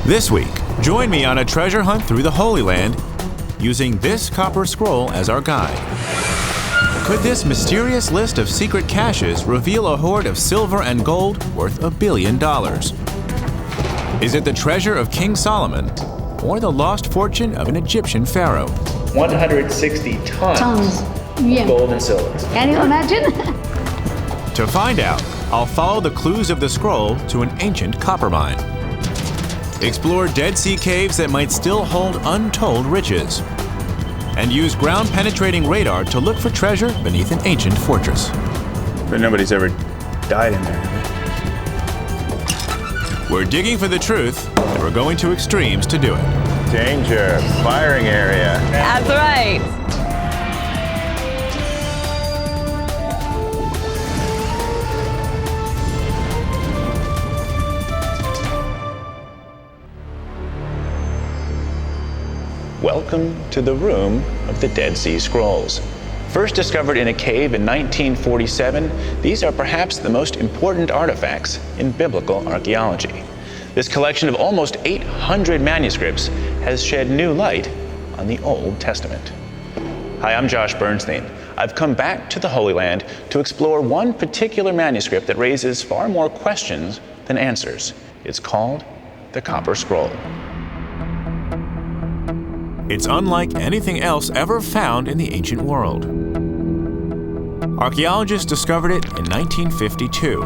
This week, join me on a treasure hunt through the Holy Land using this copper scroll as our guide. Could this mysterious list of secret caches reveal a hoard of silver and gold worth $1 billion? Is it the treasure of King Solomon or the lost fortune of an Egyptian pharaoh? 160 tons of gold and silver. Can you imagine? To find out, I'll follow the clues of the scroll to an ancient copper mine. Explore Dead Sea caves that might still hold untold riches. And use ground-penetrating radar to look for treasure beneath an ancient fortress. But nobody's ever died in there, have We're digging for the truth, and we're going to extremes to do it. they? Danger, firing area. That's right. Welcome to the room of the Dead Sea Scrolls. First discovered in a cave in 1947, these are perhaps the most important artifacts in biblical archaeology. This collection of almost 800 manuscripts has shed new light on the Old Testament. Hi, I'm Josh Bernstein. I've come back to the Holy Land to explore one particular manuscript that raises far more questions than answers. It's called the Copper Scroll. It's unlike anything else ever found in the ancient world. Archaeologists discovered it in 1952,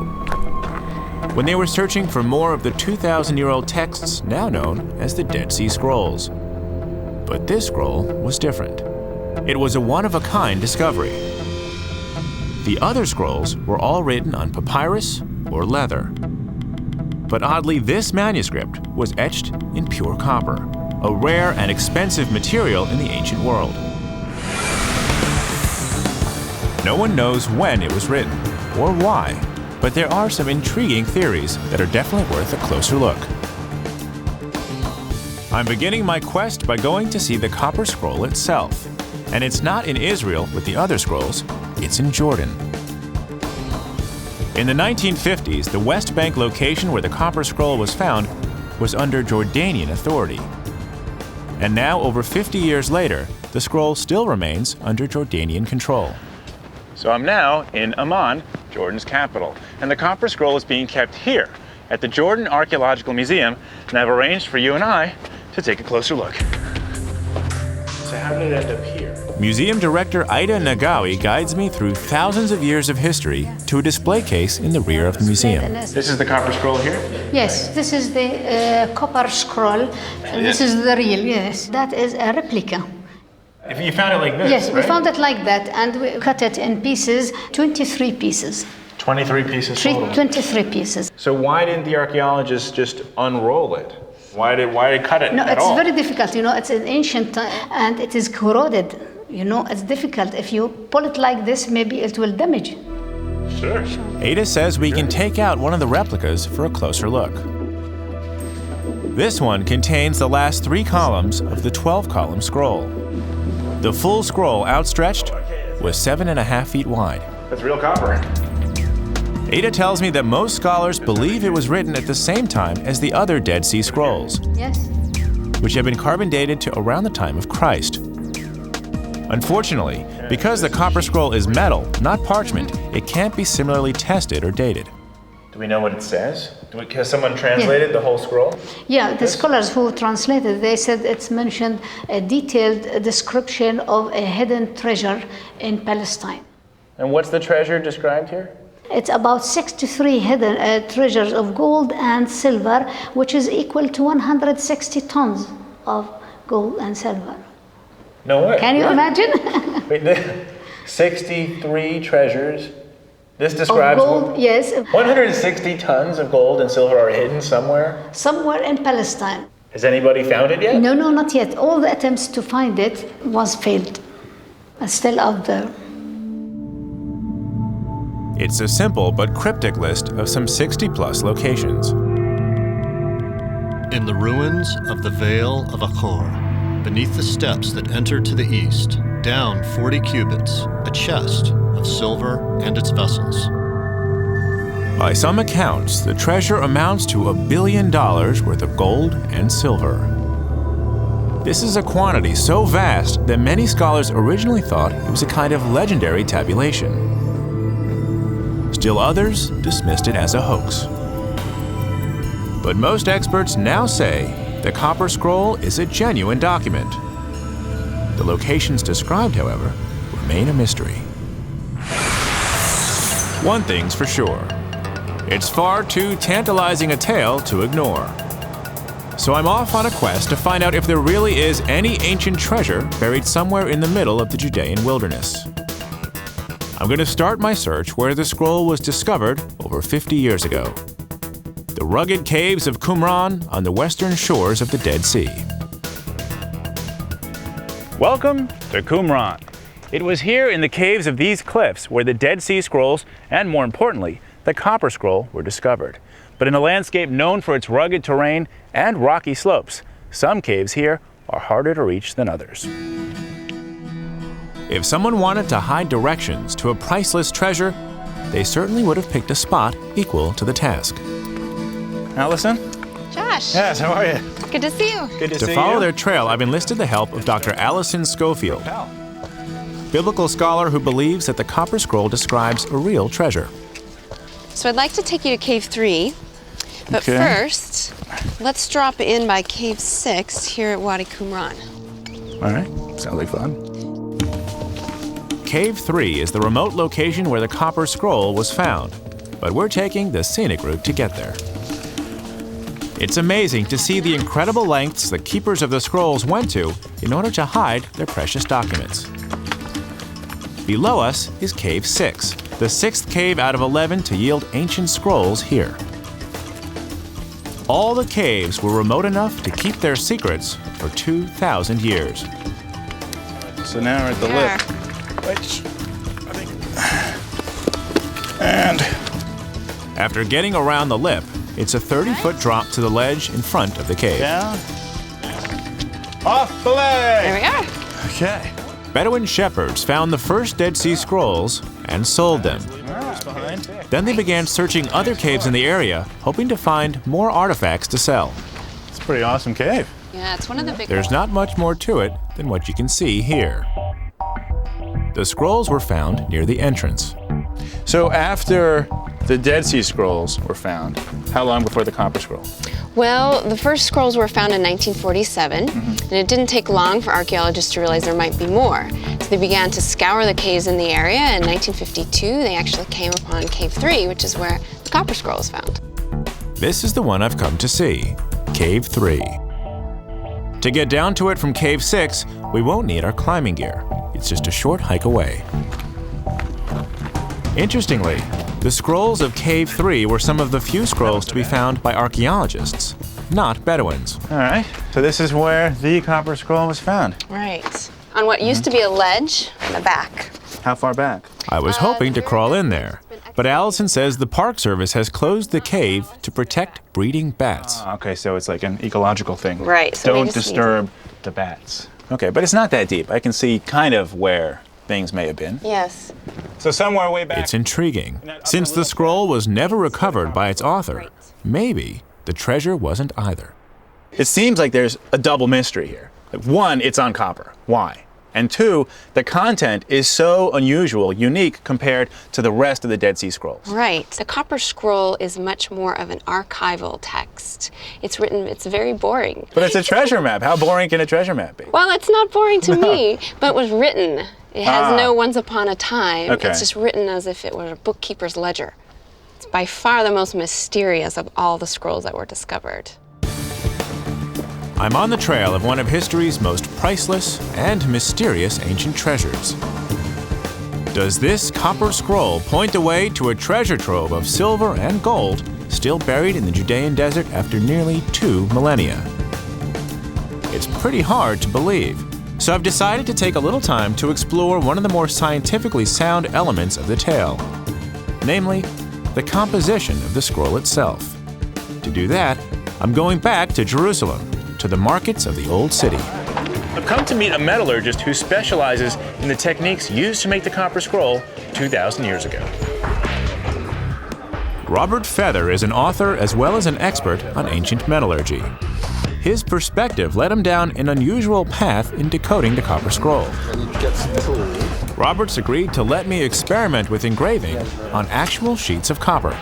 when they were searching for more of the 2,000-year-old texts now known as the Dead Sea Scrolls. But this scroll was different. It was a one-of-a-kind discovery. The other scrolls were all written on papyrus or leather. But oddly, this manuscript was etched in pure copper, a rare and expensive material in the ancient world. No one knows when it was written or why, but there are some intriguing theories that are definitely worth a closer look. I'm beginning my quest by going to see the Copper Scroll itself, and it's not in Israel with the other scrolls, it's in Jordan. In the 1950s, the West Bank location where the Copper Scroll was found was under Jordanian authority. And now, over 50 years later, the scroll still remains under Jordanian control. So I'm now in Amman, Jordan's capital, and the Copper Scroll is being kept here at the Jordan Archaeological Museum, and I've arranged for you and I to take a closer look. So how did it end up here? Museum director Ida Nagawi guides me through thousands of years of history to a display case in the rear of the museum. This is the Copper Scroll here? Yes, this is the copper scroll. This is the real, yes. That is a replica. If you found it like this, Yes, we right? found it like that, and we cut it in pieces, 23 pieces. 23 pieces total. 23 pieces. So why didn't the archaeologists just unroll it? Why did cut it No, at it's all? very difficult. It's an ancient and it is corroded. It's difficult. If you pull it like this, maybe it will damage. Sure. Ada says we can take out one of the replicas for a closer look. This one contains the last 3 columns of the 12-column scroll. The full scroll, outstretched, was 7.5 feet wide. That's real copper. Ada tells me that most scholars believe it was written at the same time as the other Dead Sea Scrolls, Yes. which have been carbon dated to around the time of Christ. Unfortunately, because the Copper Scroll is metal, not parchment, it can't be similarly tested or dated. Do we know what it says? Has someone translated the whole scroll? Yeah, the scholars who translated, they said it's mentioned a detailed description of a hidden treasure in Palestine. And what's the treasure described here? It's about 63 hidden treasures of gold and silver, which is equal to 160 tons of gold and silver. No way. Can you imagine? Wait, 63 treasures. This describes Of gold, yes, 160 tons of gold and silver are hidden somewhere. somewhere in Palestine. Has anybody found it yet? No, not yet. All the attempts to find it was failed. It's still out there. It's a simple but cryptic list of some 60-plus locations. In the ruins of the Vale of Achor, beneath the steps that enter to the east, down 40 cubits, a chest of silver and its vessels. By some accounts, the treasure amounts to $1 billion worth of gold and silver. This is a quantity so vast that many scholars originally thought it was a kind of legendary tabulation. Still others dismissed it as a hoax. But most experts now say the Copper Scroll is a genuine document. The locations described, however, remain a mystery. One thing's for sure. It's far too tantalizing a tale to ignore. So I'm off on a quest to find out if there really is any ancient treasure buried somewhere in the middle of the Judean wilderness. I'm going to start my search where the scroll was discovered over 50 years ago. The rugged caves of Qumran on the western shores of the Dead Sea. Welcome to Qumran. It was here in the caves of these cliffs where the Dead Sea Scrolls, and more importantly, the Copper Scroll, were discovered. But in a landscape known for its rugged terrain and rocky slopes, some caves here are harder to reach than others. If someone wanted to hide directions to a priceless treasure, they certainly would have picked a spot equal to the task. Allison? Josh. Yes, how are you? Good to see you. Good to see To you. follow their trail, I've enlisted the help of Dr. Allison Schofield, biblical scholar who believes that the Copper Scroll describes a real treasure. So I'd like to take you to Cave 3, but Okay. first, let's drop in by Cave 6 here at Wadi Qumran. All right, sounds like fun. Cave 3 is the remote location where the Copper Scroll was found, but we're taking the scenic route to get there. It's amazing to see the incredible lengths the keepers of the scrolls went to in order to hide their precious documents. Below us is Cave 6, the 6th cave out of 11 to yield ancient scrolls here. All the caves were remote enough to keep their secrets for 2,000 years. So now we're at the There. lip. Which, and After getting around the lip, it's a 30-foot drop to the ledge in front of the cave. down. Off the leg! There we are. Okay. Bedouin shepherds found the first Dead Sea Scrolls and sold them. Behind. Then they began searching other caves in the area, hoping to find more artifacts to sell. It's a pretty awesome cave. Yeah, it's one of the big There's not much more to it than what you can see here. The scrolls were found near the entrance. So after the Dead Sea Scrolls were found, how long before the Copper Scroll? Well, the first scrolls were found in 1947, and it didn't take long for archaeologists to realize there might be more. So they began to scour the caves in the area. In 1952, they actually came upon Cave 3, which is where the Copper Scroll is found. This is the one I've come to see, Cave 3. To get down to it from Cave 6, we won't need our climbing gear. It's just a short hike away. Interestingly, the scrolls of Cave 3 were some of the few scrolls to be found by archaeologists, not Bedouins. All right. So this is where the Copper Scroll was found. Right. On what used to be a ledge in the back. How far back? I was hoping to crawl in there, but Allison says the Park Service has closed the cave to protect breeding bats. Okay, so it's like an ecological thing. Right, so they Don't just need disturb the bats. Okay, but it's not that deep. I can see kind of where things may have been. Yes. So somewhere way back. It's intriguing. Since the scroll was never recovered by its author, maybe the treasure wasn't either. It seems like there's a double mystery here. Like, one, it's on copper. Why? And two, the content is so unusual, unique compared to the rest of the Dead Sea Scrolls. Right. The Copper Scroll is much more of an archival text. It's very boring. But it's a treasure map. How boring can a treasure map be? Well, it's not boring to me, but it was written. It has Ah. no once upon a time. Okay. It's just written as if it were a bookkeeper's ledger. It's by far the most mysterious of all the scrolls that were discovered. I'm on the trail of one of history's most priceless and mysterious ancient treasures. Does this Copper Scroll point the way to a treasure trove of silver and gold still buried in the Judean desert after nearly 2 millennia? It's pretty hard to believe, so I've decided to take a little time to explore one of the more scientifically sound elements of the tale, namely, the composition of the scroll itself. To do that, I'm going back to Jerusalem, to the markets of the Old City. I've come to meet a metallurgist who specializes in the techniques used to make the Copper Scroll 2,000 years ago. Robert Feather is an author as well as an expert on ancient metallurgy. His perspective led him down an unusual path in decoding the copper scroll. Roberts agreed to let me experiment with engraving on actual sheets of copper.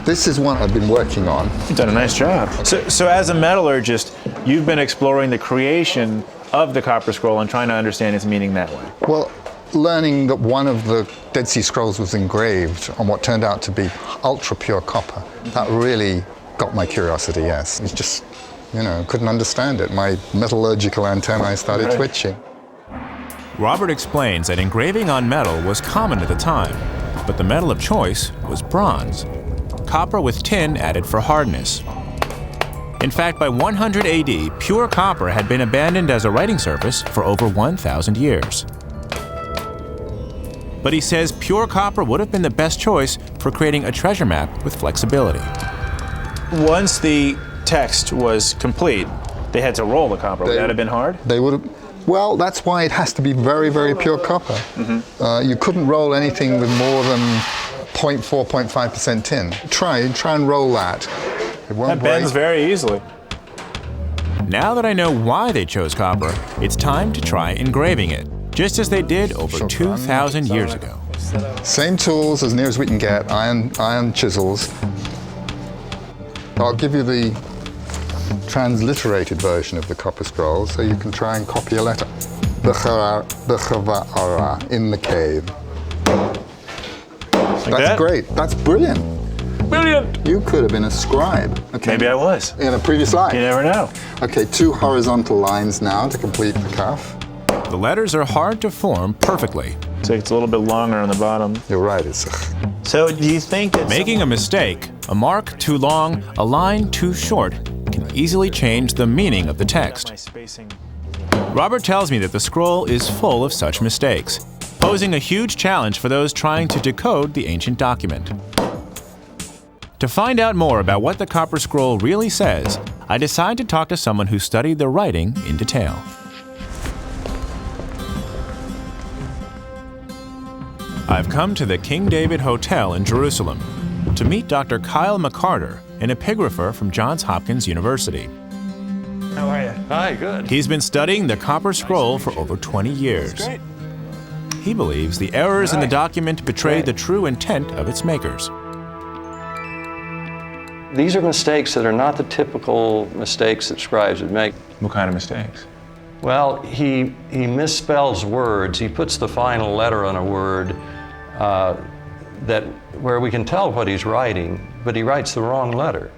This is one I've been working on. You've done a nice job. So as a metallurgist, you've been exploring the creation of the copper scroll and trying to understand its meaning that way. Well, learning that one of the Dead Sea Scrolls was engraved on what turned out to be ultra pure copper, that really got my curiosity, yes. It's just, you know, couldn't understand it. My metallurgical antennae started twitching. Robert explains that engraving on metal was common at the time, but the metal of choice was bronze. Copper with tin added for hardness. In fact, by 100 AD, pure copper had been abandoned as a writing surface for over 1,000 years. But he says pure copper would have been the best choice for creating a treasure map with flexibility. Once the text was complete, they had to roll the copper. Would that have been hard? They would have. Well, that's why it has to be very, very pure copper. You couldn't roll anything with more than 0.4, 0.5% tin. Try and roll that. It won't That bends break. very easily. Now that I know why they chose copper, it's time to try engraving it, just as they did over 2,000 years ago. Same tools as near as we can get, iron chisels. I'll give you the transliterated version of the copper scroll so you can try and copy a letter. B'chava'ara, in the cave. That's great. That's brilliant. Brilliant! You could have been a scribe. Okay. Maybe I was. In a previous life. You never know. Okay, 2 horizontal lines now to complete the cuff. The letters are hard to form perfectly. So it's a little bit longer on the bottom. You're right, it's So do you think that Making a mistake, a mark too long, a line too short, can easily change the meaning of the text. Robert tells me that the scroll is full of such mistakes, posing a huge challenge for those trying to decode the ancient document. To find out more about what the copper scroll really says, I decide to talk to someone who studied the writing in detail. I've come to the King David Hotel in Jerusalem to meet Dr. Kyle McCarter, an epigrapher from Johns Hopkins University. How are you? Hi, good. He's been studying the copper scroll for over 20 years. Great. He believes the errors in the document betray the true intent of its makers. These are mistakes that are not the typical mistakes that scribes would make. What kind of mistakes? Well, he misspells words. He puts the final letter on a word where we can tell what he's writing, but he writes the wrong letter.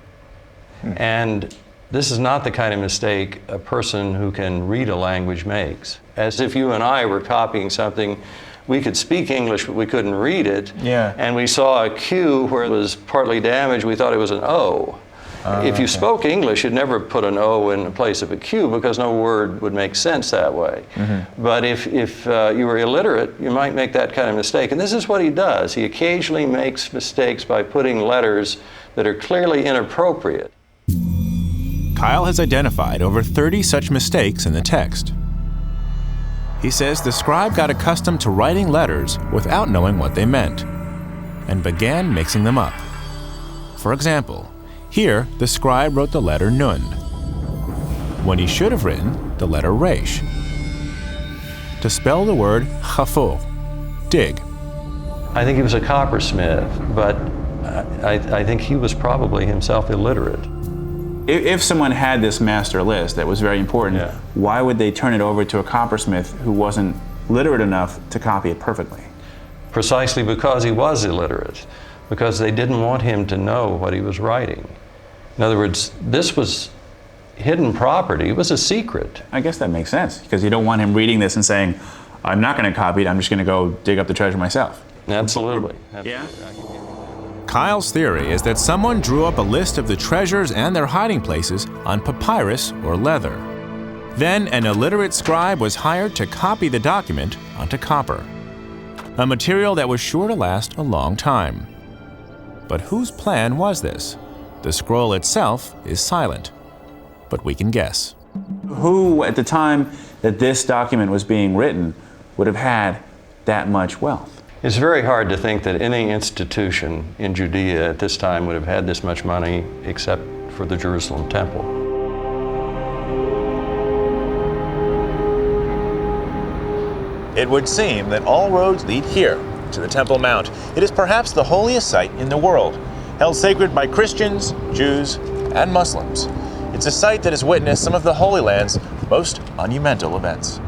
And this is not the kind of mistake a person who can read a language makes. As if you and I were copying something, we could speak English, but we couldn't read it. Yeah. And we saw a Q where it was partly damaged, we thought it was an O. If you spoke English, you'd never put an O in the place of a Q because no word would make sense that way. But if you were illiterate, you might make that kind of mistake. And this is what he does. He occasionally makes mistakes by putting letters that are clearly inappropriate. Kyle has identified over 30 such mistakes in the text. He says the scribe got accustomed to writing letters without knowing what they meant, and began mixing them up. For example, here the scribe wrote the letter Nun, when he should have written the letter Resh, to spell the word Chafur, dig. I think he was a coppersmith, but I think he was probably himself illiterate. If someone had this master list that was very important, why would they turn it over to a coppersmith who wasn't literate enough to copy it perfectly? Precisely because he was illiterate, because they didn't want him to know what he was writing. In other words, this was hidden property. It was a secret. I guess that makes sense, because you don't want him reading this and saying, I'm not going to copy it, I'm just going to go dig up the treasure myself. Absolutely. Yeah? Kyle's theory is that someone drew up a list of the treasures and their hiding places on papyrus or leather. Then an illiterate scribe was hired to copy the document onto copper, a material that was sure to last a long time. But whose plan was this? The scroll itself is silent, but we can guess. Who, at the time that this document was being written, would have had that much wealth? It's very hard to think that any institution in Judea at this time would have had this much money except for the Jerusalem temple. It would seem that all roads lead here, to the Temple Mount. It is perhaps the holiest site in the world, held sacred by Christians, Jews, and Muslims. It's a site that has witnessed some of the Holy Land's most monumental events.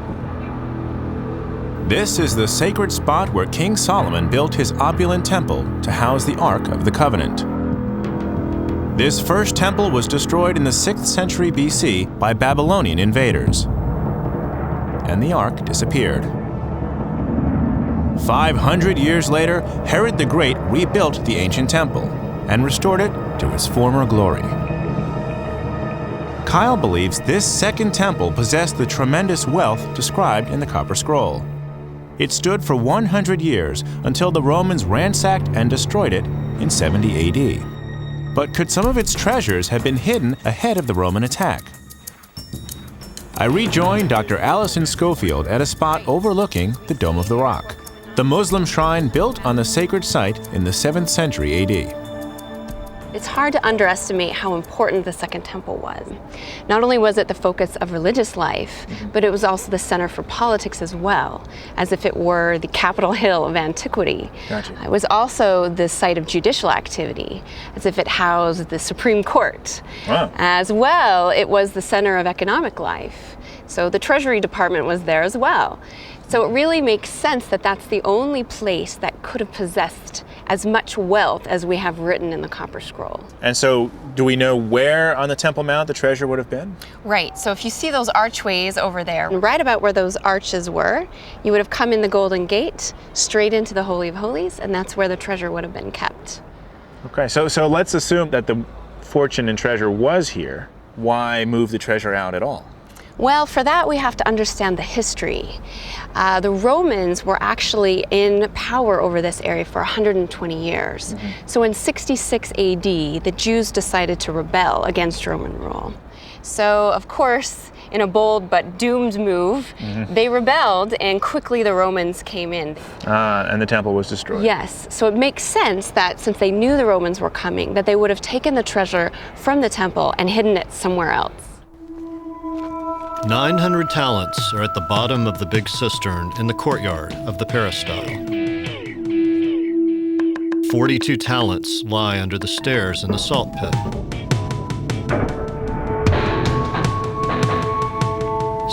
This is the sacred spot where King Solomon built his opulent temple to house the Ark of the Covenant. This first temple was destroyed in the 6th century BC by Babylonian invaders, and the Ark disappeared. 500 years later, Herod the Great rebuilt the ancient temple and restored it to its former glory. Kyle believes this second temple possessed the tremendous wealth described in the Copper Scroll. It stood for 100 years until the Romans ransacked and destroyed it in 70 AD. But could some of its treasures have been hidden ahead of the Roman attack? I rejoined Dr. Allison Schofield at a spot overlooking the Dome of the Rock, the Muslim shrine built on the sacred site in the 7th century AD. It's hard to underestimate how important the Second Temple was. Not only was it the focus of religious life, but it was also the center for politics as well, as if it were the Capitol Hill of antiquity. Gotcha. It was also the site of judicial activity, as if it housed the Supreme Court. Wow. As well, it was the center of economic life. So the Treasury Department was there as well. So it really makes sense that that's the only place that could have possessed as much wealth as we have written in the Copper Scroll. And so, do we know where on the Temple Mount the treasure would have been? Right, so if you see those archways over there, right about where those arches were, you would have come in the Golden Gate, straight into the Holy of Holies, and that's where the treasure would have been kept. Okay, so let's assume that the fortune and treasure was here. Why move the treasure out at all? Well, for that we have to understand the history. The Romans were actually in power over this area for 120 years. So in 66 AD, the Jews decided to rebel against Roman rule. So, of course, in a bold but doomed move, they rebelled and quickly the Romans came in. And the temple was destroyed. Yes, so it makes sense that since they knew the Romans were coming, that they would have taken the treasure from the temple and hidden it somewhere else. 900 talents are at the bottom of the big cistern in the courtyard of the peristyle. 42 talents lie under the stairs in the salt pit.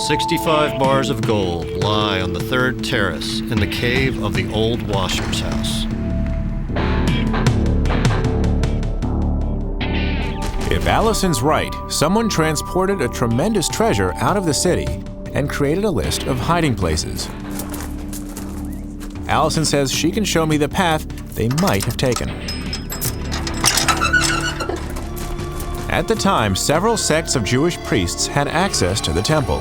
65 bars of gold lie on the third terrace in the cave of the old washer's house. If Allison's right, someone transported a tremendous treasure out of the city and created a list of hiding places. Allison says she can show me the path they might have taken. At the time, several sects of Jewish priests had access to the temple.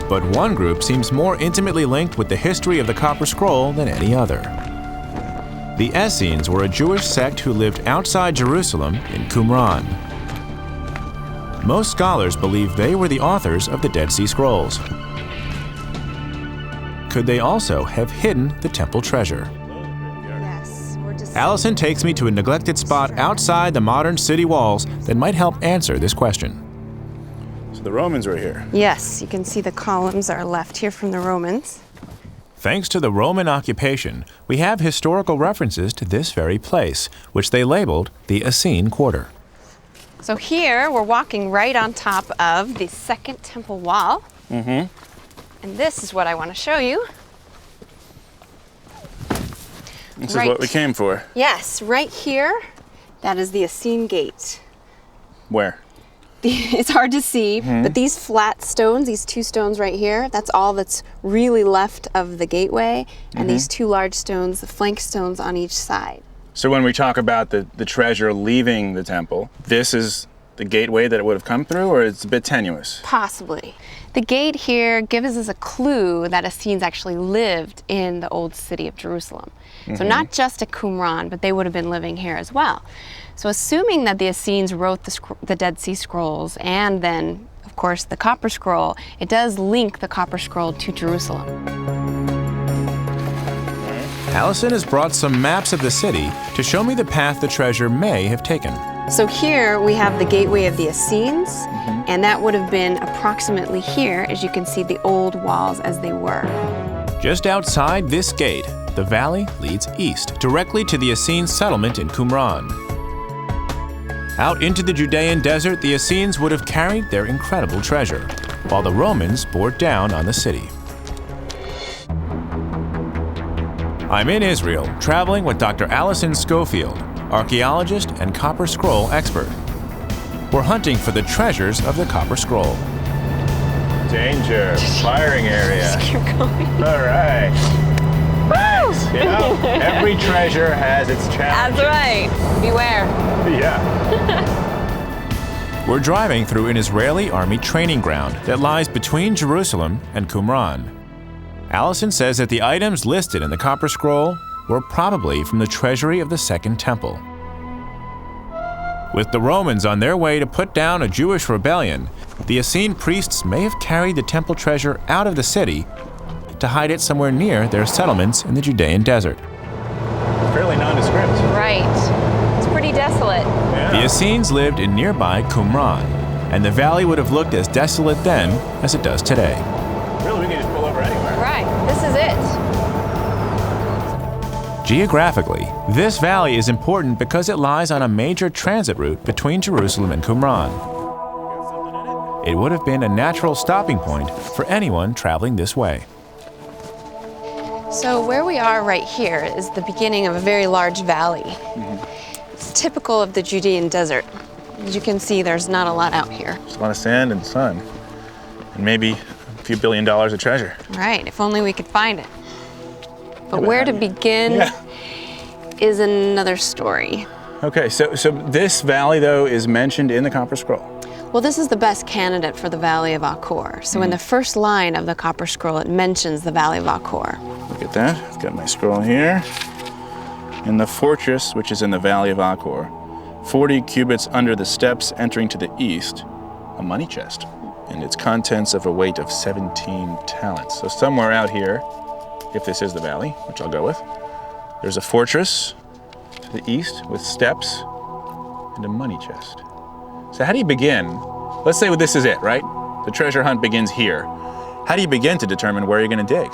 But one group seems more intimately linked with the history of the Copper Scroll than any other. The Essenes were a Jewish sect who lived outside Jerusalem in Qumran. Most scholars believe they were the authors of the Dead Sea Scrolls. Could they also have hidden the temple treasure? Yes, Allison takes me to a neglected spot outside the modern city walls that might help answer this question. So the Romans were here. Yes, you can see the columns are left here from the Romans. Thanks to the Roman occupation, we have historical references to this very place, which they labeled the Essene Quarter. So here we're walking right on top of the second temple wall. And this is what I want to show you. This is what we came for. Yes, right here, that is the Essene Gate. Where? It's hard to see, but these flat stones, these two stones right here, that's all that's really left of the gateway, and these two large stones, the flank stones on each side. So when we talk about the treasure leaving the temple, this is the gateway that it would have come through, or it's a bit tenuous? Possibly. The gate here gives us a clue that Essenes actually lived in the old city of Jerusalem. So not just at Qumran, but they would have been living here as well. So assuming that the Essenes wrote the Dead Sea Scrolls and then, of course, the Copper Scroll, it does link the Copper Scroll to Jerusalem. Allison has brought some maps of the city to show me the path the treasure may have taken. So here we have the gateway of the Essenes, and that would have been approximately here, as you can see the old walls as they were. Just outside this gate, the valley leads east, directly to the Essene settlement in Qumran. Out into the Judean desert, the Essenes would have carried their incredible treasure, while the Romans bore down on the city. I'm in Israel, traveling with Dr. Allison Schofield, archaeologist and Copper Scroll expert. We're hunting for the treasures of the Copper Scroll. Danger, firing area. Just keep going. All right. Thanks. You know, every treasure has its challenge. That's right. Beware. Yeah. We're driving through an Israeli army training ground that lies between Jerusalem and Qumran. Allison says that the items listed in the Copper Scroll were probably from the treasury of the Second Temple. With the Romans on their way to put down a Jewish rebellion, the Essene priests may have carried the temple treasure out of the city to hide it somewhere near their settlements in the Judean desert. Fairly nondescript. Right. It's pretty desolate. Yeah. The Essenes lived in nearby Qumran, and the valley would have looked as desolate then as it does today. Really, we can just pull over anywhere. Right. This is it. Geographically, this valley is important because it lies on a major transit route between Jerusalem and Qumran. It would have been a natural stopping point for anyone traveling this way. So where we are right here is the beginning of a very large valley. It's typical of the Judean desert. As you can see, there's not a lot out here. There's a lot of sand and sun, and maybe a few $1 billion of treasure. Right, if only we could find it. But where to begin is another story. Okay, so this valley, though, is mentioned in the Copper Scroll. Well, this is the best candidate for the Valley of Achor. So in the first line of the Copper Scroll, it mentions the Valley of Achor. Look at that. I've got my scroll here. In the fortress, which is in the Valley of Achor, 40 cubits under the steps entering to the east, a money chest, and its contents of a weight of 17 talents. So somewhere out here, if this is the valley, which I'll go with, there's a fortress to the east with steps and a money chest. So how do you begin? Let's say this is it, right? The treasure hunt begins here. How do you begin to determine where you're going to dig?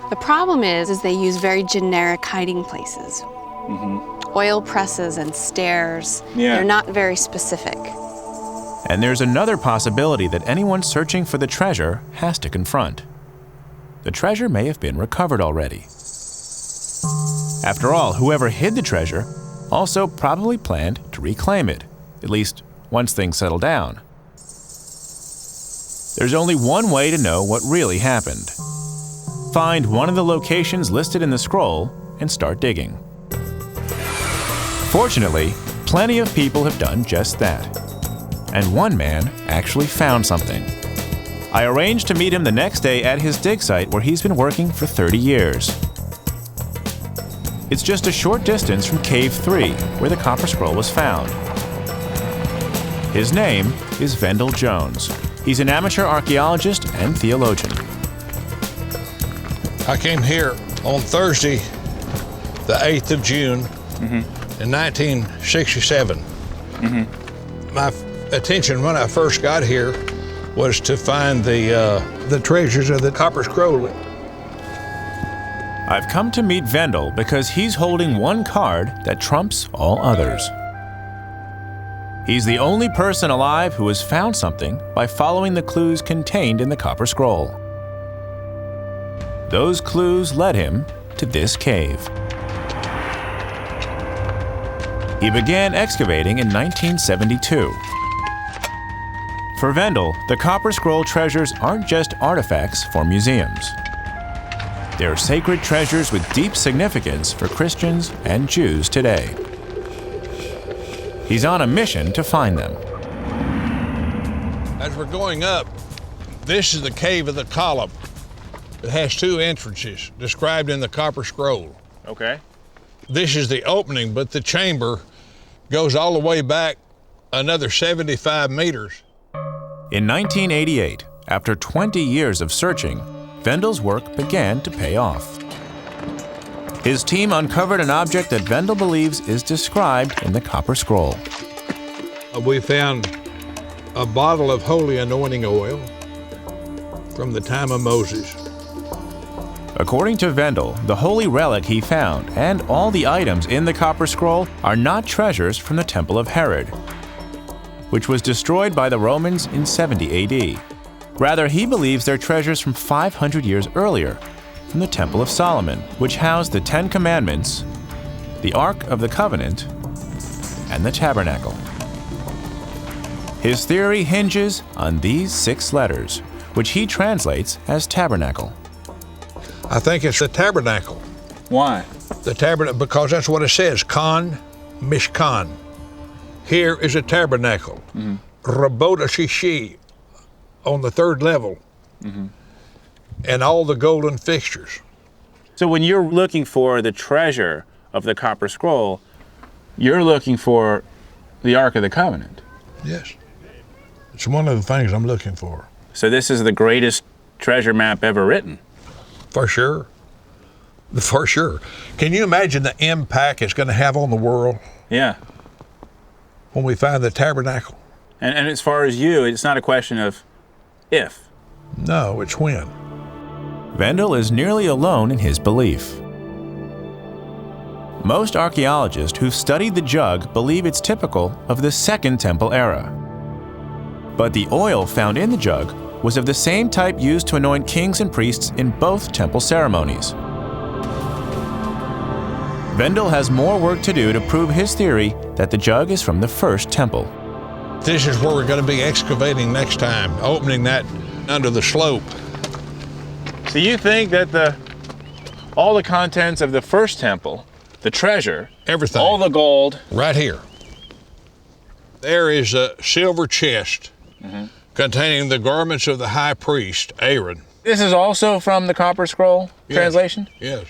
The problem is they use very generic hiding places. Oil presses and stairs. Yeah. They're not very specific. And there's another possibility that anyone searching for the treasure has to confront. The treasure may have been recovered already. After all, whoever hid the treasure also probably planned to reclaim it, at least once things settle down. There's only one way to know what really happened. Find one of the locations listed in the scroll and start digging. Fortunately, plenty of people have done just that. And one man actually found something. I arranged to meet him the next day at his dig site where he's been working for 30 years. It's just a short distance from Cave 3, where the Copper Scroll was found. His name is Vendel Jones. He's an amateur archaeologist and theologian. I came here on Thursday, the 8th of June, in 1967. My attention when I first got here was to find the treasures of the Copper Scroll. I've come to meet Vendel because he's holding one card that trumps all others. He's the only person alive who has found something by following the clues contained in the Copper Scroll. Those clues led him to this cave. He began excavating in 1972. For Vendel, the Copper Scroll treasures aren't just artifacts for museums. They're sacred treasures with deep significance for Christians and Jews today. He's on a mission to find them. As we're going up, this is the Cave of the Column. It has two entrances described in the Copper Scroll. Okay. This is the opening, but the chamber goes all the way back another 75 meters. In 1988, after 20 years of searching, Vendel's work began to pay off. His team uncovered an object that Vendel believes is described in the Copper Scroll. We found a bottle of holy anointing oil from the time of Moses. According to Vendel, the holy relic he found and all the items in the Copper Scroll are not treasures from the Temple of Herod, which was destroyed by the Romans in 70 AD. Rather, he believes they're treasures from 500 years earlier, from the Temple of Solomon, which housed the Ten Commandments, the Ark of the Covenant, and the Tabernacle. His theory hinges on these 6 letters, which he translates as tabernacle. I think it's the tabernacle. Why? The tabernacle, because that's what it says, Khan Mishkan. Here is a tabernacle. Rabota Shishi on the 3rd level. And all the golden fixtures. So when you're looking for the treasure of the Copper Scroll, you're looking for the Ark of the Covenant. Yes. It's one of the things I'm looking for. So this is the greatest treasure map ever written. For sure. For sure. Can you imagine the impact it's going to have on the world? Yeah. When we find the tabernacle? And as far as you, it's not a question of if. No, it's when. Vendel is nearly alone in his belief. Most archaeologists who've studied the jug believe it's typical of the Second Temple era. But the oil found in the jug was of the same type used to anoint kings and priests in both temple ceremonies. Vendel has more work to do to prove his theory that the jug is from the First Temple. This is where we're going to be excavating next time, opening that under the slope. So you think that all the contents of the First Temple, the treasure, everything, all the gold, right here. There is a silver chest containing the garments of the high priest, Aaron. This is also from the Copper Scroll translation? Yes.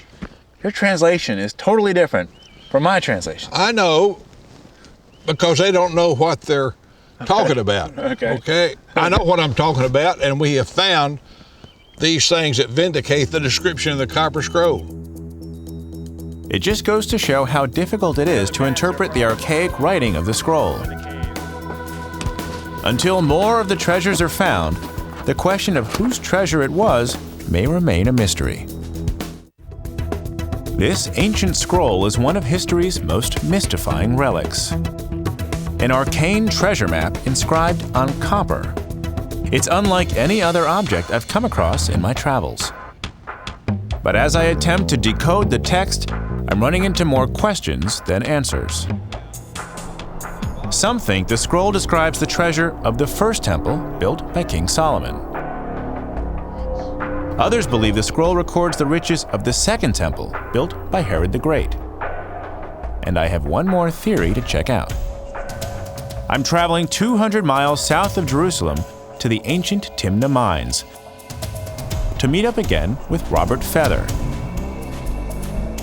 Your translation is totally different from my translation. I know, because they don't know what they're talking about. Okay? I know what I'm talking about, and we have found these things that vindicate the description of the Copper Scroll. It just goes to show how difficult it is to interpret the archaic writing of the scroll. Until more of the treasures are found, the question of whose treasure it was may remain a mystery. This ancient scroll is one of history's most mystifying relics. An arcane treasure map inscribed on copper. It's unlike any other object I've come across in my travels. But as I attempt to decode the text, I'm running into more questions than answers. Some think the scroll describes the treasure of the First Temple built by King Solomon. Others believe the scroll records the riches of the Second Temple built by Herod the Great. And I have one more theory to check out. I'm traveling 200 miles south of Jerusalem to the ancient Timnah mines to meet up again with Robert Feather.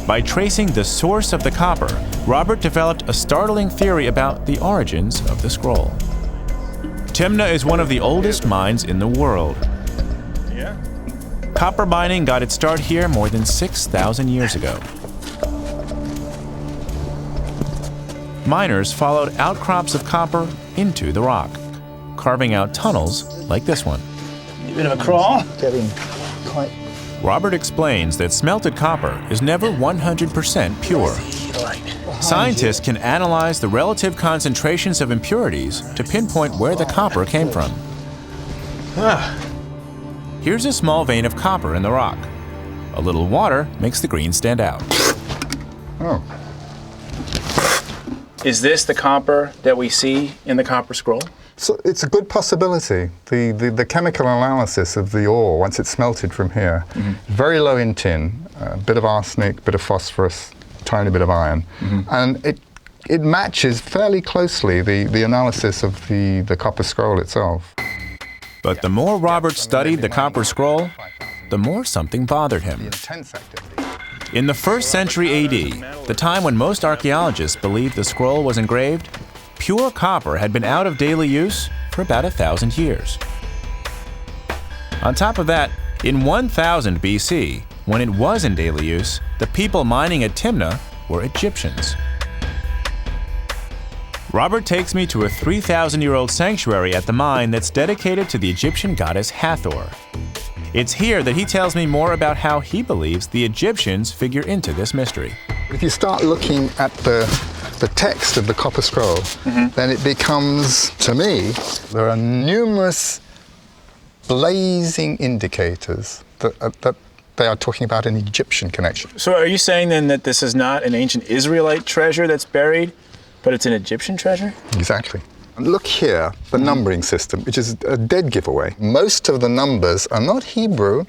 By tracing the source of the copper, Robert developed a startling theory about the origins of the scroll. Timnah is one of the oldest mines in the world. Copper mining got its start here more than 6,000 years ago. Miners followed outcrops of copper into the rock, carving out tunnels like this one. A bit of a crawl. Robert explains that smelted copper is never 100% pure. Scientists can analyze the relative concentrations of impurities to pinpoint where the copper came from. Here's a small vein of copper in the rock. A little water makes the green stand out. Oh. Is this the copper that we see in the Copper Scroll? So it's a good possibility. The chemical analysis of the ore, once it's smelted from here, very low in tin, a bit of arsenic, bit of phosphorus, tiny bit of iron, and it matches fairly closely the analysis of the Copper Scroll itself. But the more Robert studied the Copper Scroll, the more something bothered him. In the 1st century AD, the time when most archaeologists believed the scroll was engraved, pure copper had been out of daily use for about 1,000 years. On top of that, in 1000 BC, when it was in daily use, the people mining at Timnah were Egyptians. Robert takes me to a 3,000-year-old sanctuary at the mine that's dedicated to the Egyptian goddess Hathor. It's here that he tells me more about how he believes the Egyptians figure into this mystery. If you start looking at the text of the Copper Scroll, then it becomes, to me, there are numerous blazing indicators that they are talking about an Egyptian connection. So are you saying then that this is not an ancient Israelite treasure that's buried, but it's an Egyptian treasure? Exactly. Look here, the numbering system, which is a dead giveaway. Most of the numbers are not Hebrew,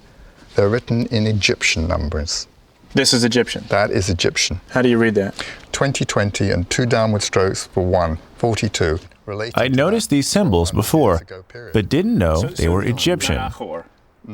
they're written in Egyptian numbers. This is Egyptian? That is Egyptian. How do you read that? 2020 and 2 downward strokes for 1, 42. I'd noticed these symbols before, but didn't know they were Egyptian.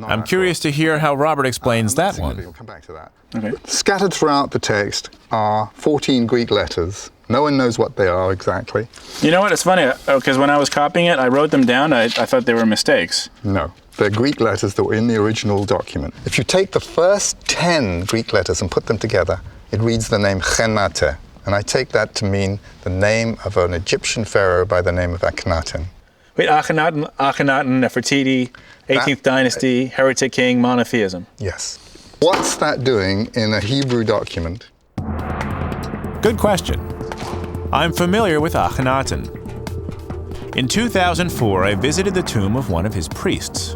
I'm curious to hear how Robert explains that one. We'll come back to that. Okay. Scattered throughout the text are 14 Greek letters. No one knows what they are exactly. You know what, it's funny, because when I was copying it, I wrote them down, I thought they were mistakes. No, they're Greek letters that were in the original document. If you take the first 10 Greek letters and put them together, it reads the name Khenate, and I take that to mean the name of an Egyptian pharaoh by the name of Akhenaten. Wait, Akhenaten, Nefertiti, 18th dynasty, heretic king, monotheism. Yes. What's that doing in a Hebrew document? Good question. I'm familiar with Akhenaten. In 2004, I visited the tomb of one of his priests.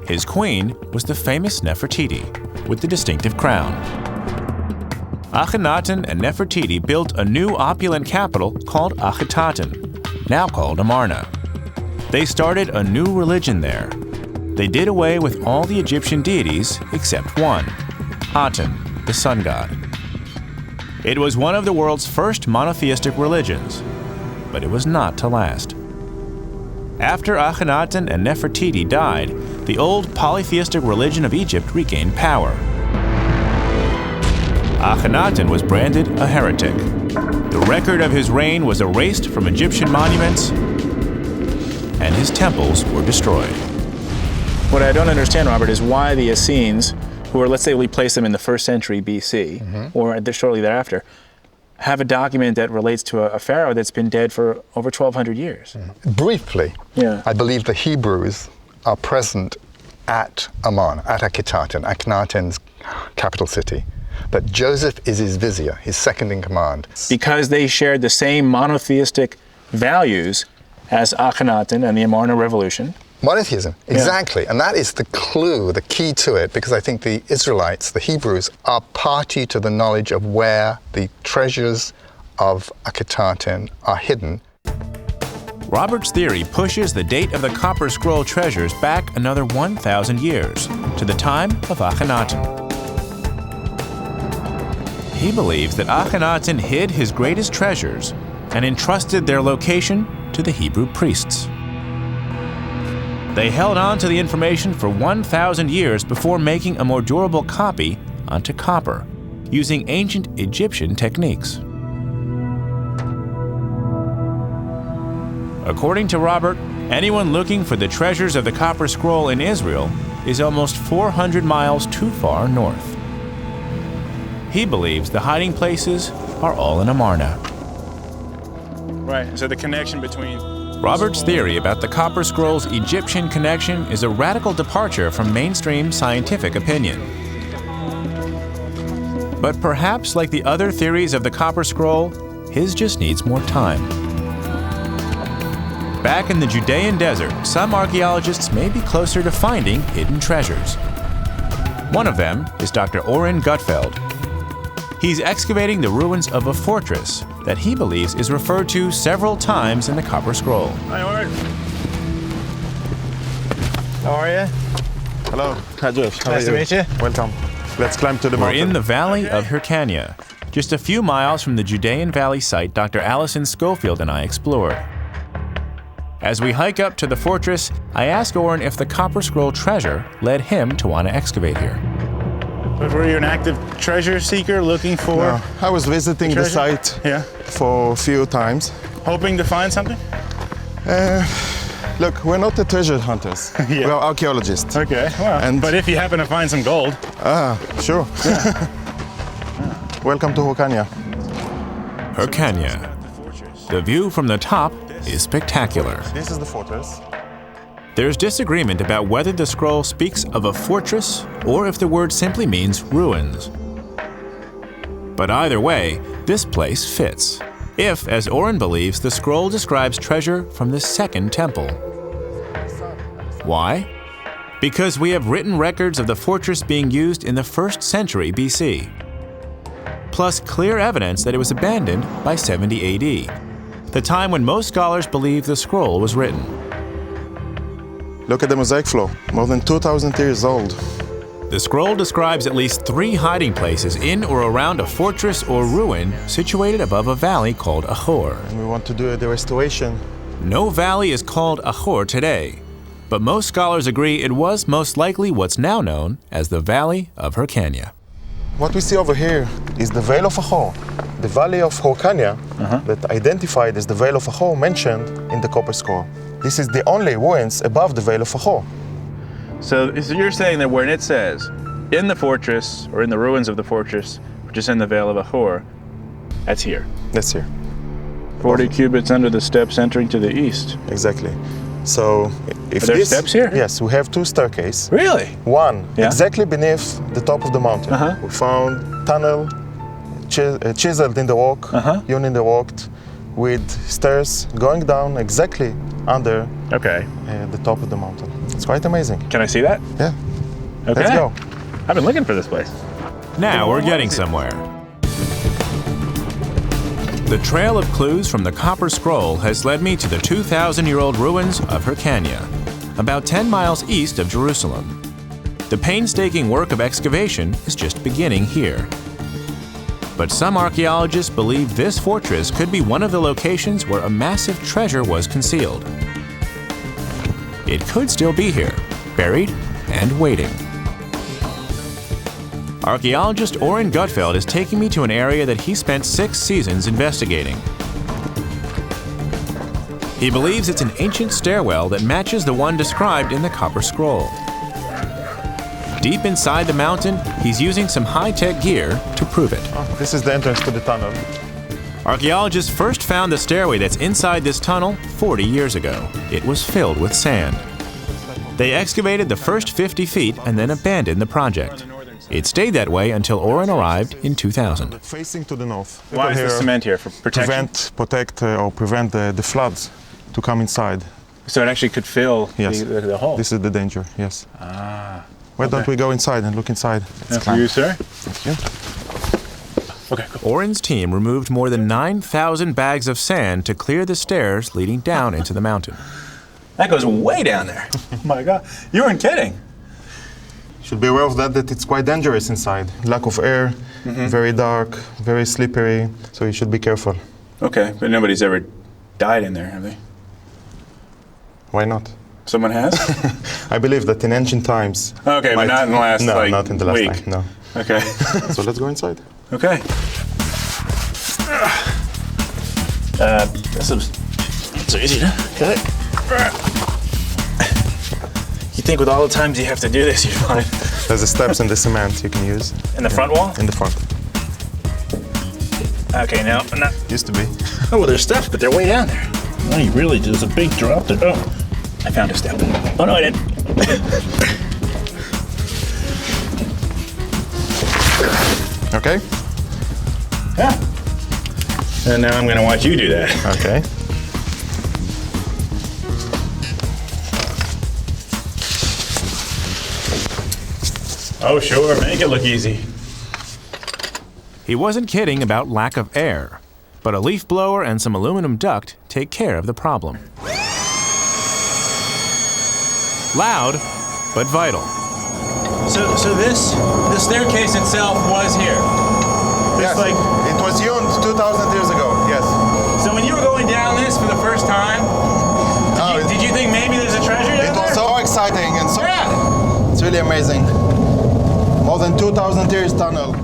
His queen was the famous Nefertiti, with the distinctive crown. Akhenaten and Nefertiti built a new opulent capital called Akhetaten, now called Amarna. They started a new religion there. They did away with all the Egyptian deities except one, Aten, the sun god. It was one of the world's first monotheistic religions, but it was not to last. After Akhenaten and Nefertiti died, the old polytheistic religion of Egypt regained power. Akhenaten was branded a heretic. The record of his reign was erased from Egyptian monuments, and his temples were destroyed. What I don't understand, Robert, is why the Essenes, who are, let's say we place them in the 1st century BC, or shortly thereafter, have a document that relates to a pharaoh that's been dead for over 1,200 years. Briefly, I believe the Hebrews are present at Amarna, at Akhetaten, Akhenaten's capital city, that Joseph is his vizier, his second in command. Because they shared the same monotheistic values as Akhenaten and the Amarna Revolution. Monotheism, exactly. And that is the clue, the key to it, because I think the Israelites, the Hebrews, are party to the knowledge of where the treasures of Akhetaten are hidden. Robert's theory pushes the date of the Copper Scroll treasures back another 1,000 years, to the time of Akhenaten. He believes that Akhenaten hid his greatest treasures and entrusted their location to the Hebrew priests. They held on to the information for 1,000 years before making a more durable copy onto copper, using ancient Egyptian techniques. According to Robert, anyone looking for the treasures of the Copper Scroll in Israel is almost 400 miles too far north. He believes the hiding places are all in Amarna. Right, so the connection between... Robert's theory about the Copper Scroll's Egyptian connection is a radical departure from mainstream scientific opinion. But perhaps like the other theories of the Copper Scroll, his just needs more time. Back in the Judean desert, some archaeologists may be closer to finding hidden treasures. One of them is Dr. Oren Gutfeld. He's excavating the ruins of a fortress that he believes is referred to several times in the Copper Scroll. Hi, Oren. How are you? Hello. Hi, Josh. How Nice are to you? meet you. Welcome. Let's climb to the We're mountain. in the valley of Hyrcania, just a few miles from the Judean Valley site Dr. Allison Schofield and I explored. As we hike up to the fortress, I ask Oren if the Copper Scroll treasure led him to want to excavate here. But were you an active treasure seeker looking for... No, I was visiting the treasure? site Yeah. for a few times. Hoping to find something? Look, we're not the treasure hunters. Yeah. We are archaeologists. Okay, well, but if you happen to find some gold. Sure. Welcome to Hokania. Hyrcania. The view from the top is spectacular. This is the fortress. There's disagreement about whether the scroll speaks of a fortress or if the word simply means ruins. But either way, this place fits. If, as Oren believes, the scroll describes treasure from the Second Temple. Why? Because we have written records of the fortress being used in the 1st century BC, plus clear evidence that it was abandoned by 70 AD, the time when most scholars believe the scroll was written. Look at the mosaic floor, more than 2,000 years old. The scroll describes at least 3 hiding places in or around a fortress or ruin situated above a valley called Ahor. And we want to do the restoration. No valley is called Ahor today, but most scholars agree it was most likely what's now known as the Valley of Hyrcania. What we see over here is the Vale of Ahor, the Valley of Hyrcania that identified as the Vale of Ahor mentioned in the Copper Scroll. This is the only ruins above the Vale of Ahor. So you're saying that when it says, in the fortress, or in the ruins of the fortress, which is in the Vale of Ahor, that's here. That's here. 40 cubits under the steps entering to the east. Exactly. So if Are there steps here? Yes, we have 2 staircases. Really? One Yeah. exactly beneath the top of the mountain. We found tunnel chiseled in the rock, hewn in the rock, with stairs going down exactly under the top of the mountain. It's quite amazing. Can I see that? Yeah. Okay. Let's go. I've been looking for this place. Now we're getting somewhere. The trail of clues from the Copper Scroll has led me to the 2,000-year-old ruins of Hyrcania, about 10 miles east of Jerusalem. The painstaking work of excavation is just beginning here. But some archaeologists believe this fortress could be one of the locations where a massive treasure was concealed. It could still be here, buried and waiting. Archaeologist Oren Gutfeld is taking me to an area that he spent 6 seasons investigating. He believes it's an ancient stairwell that matches the one described in the Copper Scroll. Deep inside the mountain, he's using some high-tech gear to prove it. This is the entrance to the tunnel. Archaeologists first found the stairway that's inside this tunnel 40 years ago. It was filled with sand. They excavated the first 50 feet and then abandoned the project. It stayed that way until Oren arrived in 2000. Facing to the north. Why is the cement here? For protection? Prevent the floods to come inside. So it actually could fill the hole? This is the danger, yes. Why don't we go inside and look inside? That's for you, sir. Thank you. Okay, cool. Oren's team removed more than 9,000 bags of sand to clear the stairs leading down into the mountain. That goes way down there. Oh my God, you weren't kidding. Should be aware of that it's quite dangerous inside. Lack of air, very dark, very slippery, so you should be careful. Okay, but nobody's ever died in there, have they? Why not? Someone has? I believe that in ancient times. Okay, but not in the last not in the last week. time, no. Okay. So let's go inside. Okay. This is so easy to cut. You think with all the times you have to do this, you're fine. There's the steps and the cement you can use. In the front wall? In the front. Okay, now. Used to be. Oh, well, there's steps, but they're way down there. Oh, you really, there's a big drop there. Oh, I found a step. Oh, no, I didn't. Okay? Yeah. And now I'm going to watch you do that. Okay. Oh, sure, make it look easy. He wasn't kidding about lack of air, but a leaf blower and some aluminum duct take care of the problem. Loud, but vital. So the staircase itself was here? Yes, it was hewn 2,000 years ago, yes. So when you were going down this for the first time, did you think maybe there's a treasure down there? It was so exciting and so... Yeah. It's really amazing. More than 2,000 years tunnel.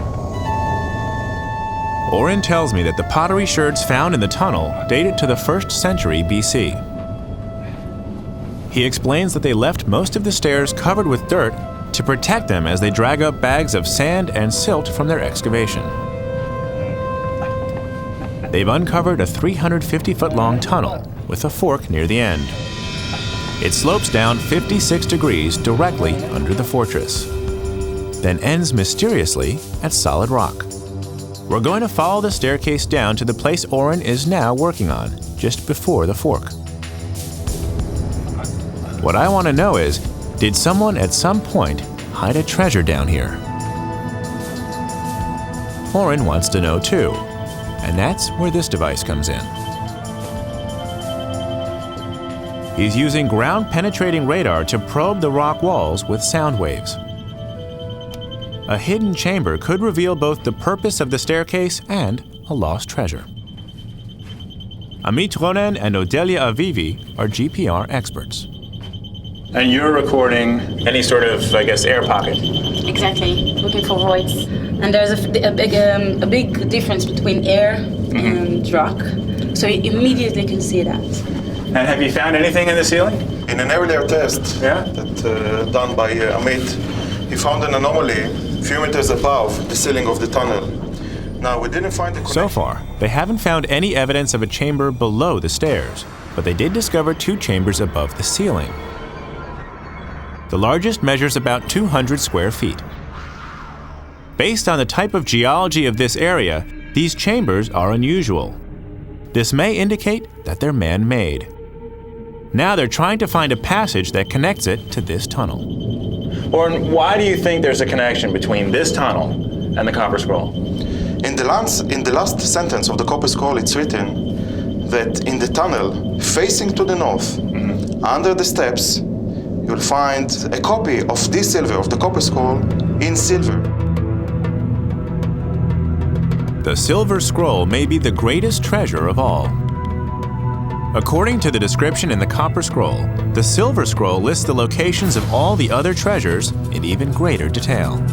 Oren tells me that the pottery sherds found in the tunnel dated to the 1st century BC. He explains that they left most of the stairs covered with dirt to protect them as they drag up bags of sand and silt from their excavation. They've uncovered a 350-foot-long tunnel with a fork near the end. It slopes down 56 degrees directly under the fortress, then ends mysteriously at solid rock. We're going to follow the staircase down to the place Oren is now working on, just before the fork. What I want to know is, did someone at some point hide a treasure down here? Oren wants to know too, and that's where this device comes in. He's using ground-penetrating radar to probe the rock walls with sound waves. A hidden chamber could reveal both the purpose of the staircase and a lost treasure. Amit Ronen and Odelia Avivi are GPR experts. And you're recording any sort of, I guess, air pocket. Exactly, looking for voids. And there's a big difference between air and rock. So you immediately can see that. And have you found anything in the ceiling? In an earlier test that done by Amit, he found an anomaly a few meters above the ceiling of the tunnel. Now, we didn't find the connection. So far, they haven't found any evidence of a chamber below the stairs, but they did discover 2 chambers above the ceiling. The largest measures about 200 square feet. Based on the type of geology of this area, these chambers are unusual. This may indicate that they're man-made. Now they're trying to find a passage that connects it to this tunnel. Oren, why do you think there's a connection between this tunnel and the Copper Scroll? In the last sentence of the Copper Scroll, it's written that in the tunnel, facing to the north, under the steps, you'll find a copy of this silver, of the Copper Scroll, in silver. The Silver Scroll may be the greatest treasure of all. According to the description in the Copper Scroll, the Silver Scroll lists the locations of all the other treasures in even greater detail.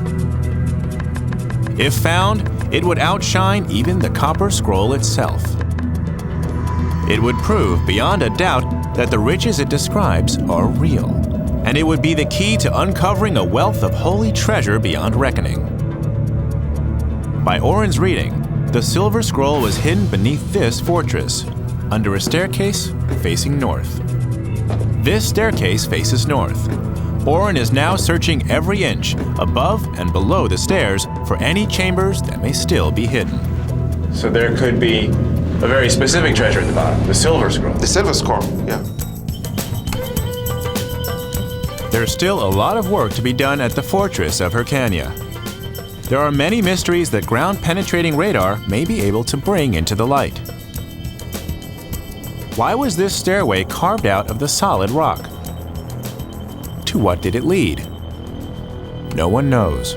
If found, it would outshine even the Copper Scroll itself. It would prove beyond a doubt that the riches it describes are real, and it would be the key to uncovering a wealth of holy treasure beyond reckoning. By Oren's reading, the Silver Scroll was hidden beneath this fortress, under a staircase facing north. This staircase faces north. Oren is now searching every inch, above and below the stairs, for any chambers that may still be hidden. So there could be a very specific treasure at the bottom, the Silver Scroll. The Silver Scroll, yeah. There's still a lot of work to be done at the fortress of Hyrcania. There are many mysteries that ground-penetrating radar may be able to bring into the light. Why was this stairway carved out of the solid rock? To what did it lead? No one knows.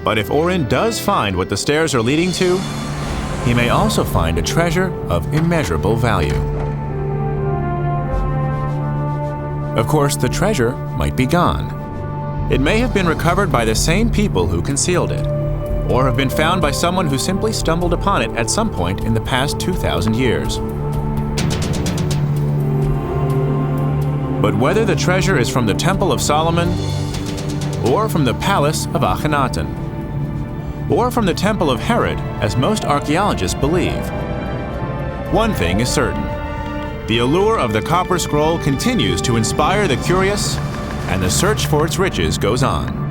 But if Oren does find what the stairs are leading to, he may also find a treasure of immeasurable value. Of course, the treasure might be gone. It may have been recovered by the same people who concealed it, or have been found by someone who simply stumbled upon it at some point in the past 2,000 years. But whether the treasure is from the Temple of Solomon, or from the Palace of Akhenaten, or from the Temple of Herod, as most archaeologists believe, one thing is certain. The allure of the Copper Scroll continues to inspire the curious, and the search for its riches goes on.